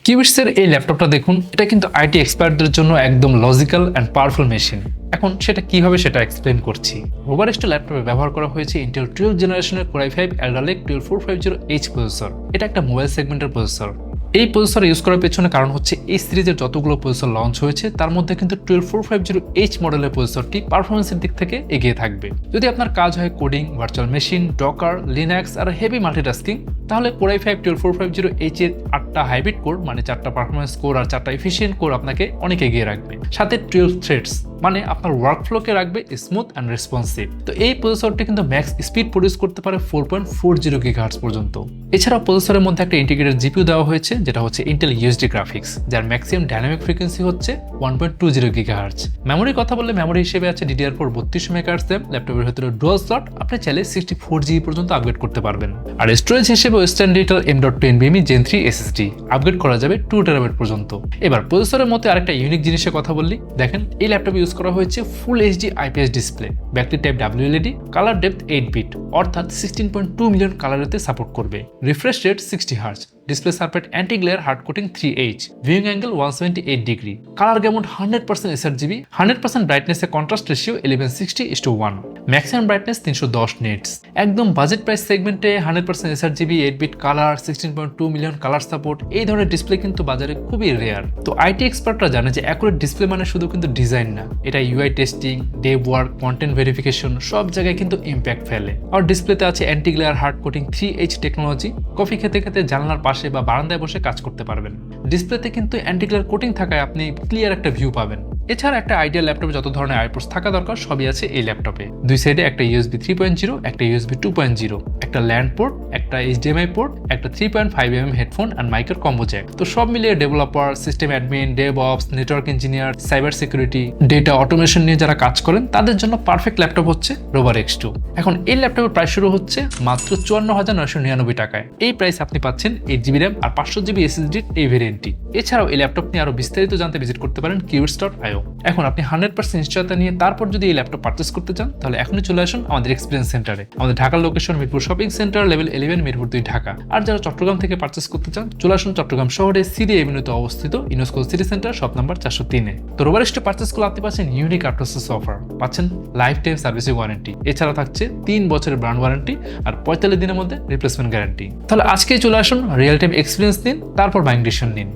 কিউবিটসের এই ল্যাপটপটা দেখুন, এটা কিন্তু আইটি এক্সপার্টদের জন্য একদম লজিক্যাল অ্যান্ড পাওয়ারফুল মেশিন। এখন সেটা কিভাবে সেটা এক্সপ্লেন করছি। রোবারেস্টো ল্যাপটপে ব্যবহার করা হয়েছে ইন্টেল 12 জেনারেশনের Core i5 Alder Lake 12450H processor. এটা একটা মোবাইল সেগমেন্টের প্রসেসর। এই প্রসেসর ইউজ করার পেছনে কারণ হচ্ছে এই সিরিজের যতগুলো প্রসেসর লঞ্চ হয়েছে তার মধ্যে কিন্তু 12450H মডেলের প্রসেসরটি পারফরমেন্সের দিক থেকে এগিয়ে থাকবে। যদি আপনার কাজ হয় coding, virtual machine, docker, Linux আর হেভি মাল্টিটাস্কিং, তাহলে Core i5 12450H এর 8টা হাইব্রিড কোর মানে 4টা পারফরমেন্স কোর আর 4টা এফিশিয়েন্ট কোর আপনাকে অনেক এগিয়ে রাখবে। সাথে 12 থ্রেডস মানে আপনার ওয়ার্কফ্লোকে রাখবে স্মুথ অ্যান্ড রেসপন্সিভ। তো এই প্রসেসরটি কিন্তু ম্যাক্স স্পিড প্রডিউস করতে পারে 4.40 GHz পর্যন্ত। এছাড়াও প্রসেসরের মধ্যে একটা ইন্টিগ্রেটেড জিপিইউ দেওয়া হয়েছে যেটা হচ্ছে ইন্টেল ইউএসডি গ্রাফিক্স, যার ম্যাক্সিমাম ডাইনামিক ফ্রিকোয়েন্সি হচ্ছে 1.20 GHz। মেমোরির কথা বললে মেমোরি হিসেবে আছে DDR4 32 MHz RAM। ল্যাপটপের ভেতরে ডুয়াল স্লট, আপনি চাইলে 64 GB পর্যন্ত আপগ্রেড করতে পারবেন। আর স্টোরেজ হিসেবে western digital M.2 NVMe Gen 3 SSD upgrade করা যাবে 2 TB পর্যন্ত। এবার প্রসেসরের মধ্যে আরেকটা ইউনিক জিনিসের কথা বললি, দেখেন এই ল্যাপটপে ইউজ করা হয়েছে full HD IPS display, backlight type WLED, colour depth 8 bit অর্থাৎ 16.2 মিলিয়ন কালারেতে সাপোর্ট করবে। Refresh rate 60 Hz, display surface anti glare hard coating 3H, viewing angle 178 degree, colour gamut 100% sRGB, 100% ব্রাইটনেসে contrast ratio 1160:1, maximum brightness 310 nits. একদম budget price সেগমেন্টে 100% sRGB, 8 bit colour, 16.2 million colour support, এই ধরনের display কিন্তু বাজারে খুবই rare. তো IT এক্সপার্টরা জানে যে অ্যাকুরেট ডিসপ্লে মানে শুধু কিন্তু ডিজাইন না, এটা UI testing, Dave work, content verification সব জায়গায় কিন্তু ইম্প্যাক্ট ফেলে। আর ডিসপ্লেতে আছে anti glare hard coating 3H technology, coffee খেতে খেতে জানলার পাশে বা বারান্দায় বসে কাজ করতে পারবেন। ডিসপ্লেতে কিন্তু অ্যান্টি গ্লেয়ার কোটিং থাকায় আপনি ক্লিয়ার একটা ভিউ পাবেন। এছাড়া একটা আইডিয়াল ল্যাপটপে যত ধরনের আইপোর্টস থাকা দরকার সবই আছে এই ল্যাপটপে। দুই সাইডে একটা USB 3.0, একটা USB 2.0, একটা ল্যান্ড পোর্ট, একটা HDMI পোর্ট, একটা 3.5mm হেডফোন আর মাইকের কম্বো জ্যাক। তো সব মিলিয়ে developer, system admin, DevOps, network engineer, cyber security, data automation নিয়ে যারা কাজ করেন তাদের জন্য পারফেক্ট ল্যাপটপ হচ্ছে রোভার X2। এখন এই ল্যাপটপের প্রাইস শুরু হচ্ছে মাত্র 54,999 টাকায়। এই প্রাইস আপনি পাচ্ছেন 8GB RAM আর 500GB SSD এই ভেরিয়েন্টটি। এছাড়াও এই ল্যাপটপ নিয়ে আরো বিস্তারিত জানতে ভিজিট করতে পারেন kiwits.io। এখন আপনি 100% নিশ্চয়তা নিয়ে তারপর যদি এই ল্যাপটপ পারচেস করতে চান তাহলে এখনই চলে আসুন আমাদের এক্সপিরিয়েন্স সেন্টারে। আমাদের ঢাকার location Mirpur shopping centre, level 11, Mirpur 2, Dhaka. আর যারা চট্টগ্রাম থেকে পারচেস করতে চান চলে আসুন চট্টগ্রাম শহরে সিডি এভিনিউতে অবস্থিত UNESCO city centre, shop number 403-এ। তো রোভারেস্টো পারচেস করলে আপনি পাচ্ছেন ইউনিক আফটার সেলস অফার, পাচ্ছেন লাইফ টাইম সার্ভিসিং ওয়ারেন্টি, এছাড়া থাকছে 3 বছরের ব্র্যান্ড ওয়ারেন্টি আর 45 দিনের মধ্যে রিপ্লেসমেন্ট গ্যারান্টি। তাহলে আজকেই চলে আসুন, রিয়েল টাইম এক্সপিরিয়েন্স নিন, তারপর বাইং ডিসিশন নিন।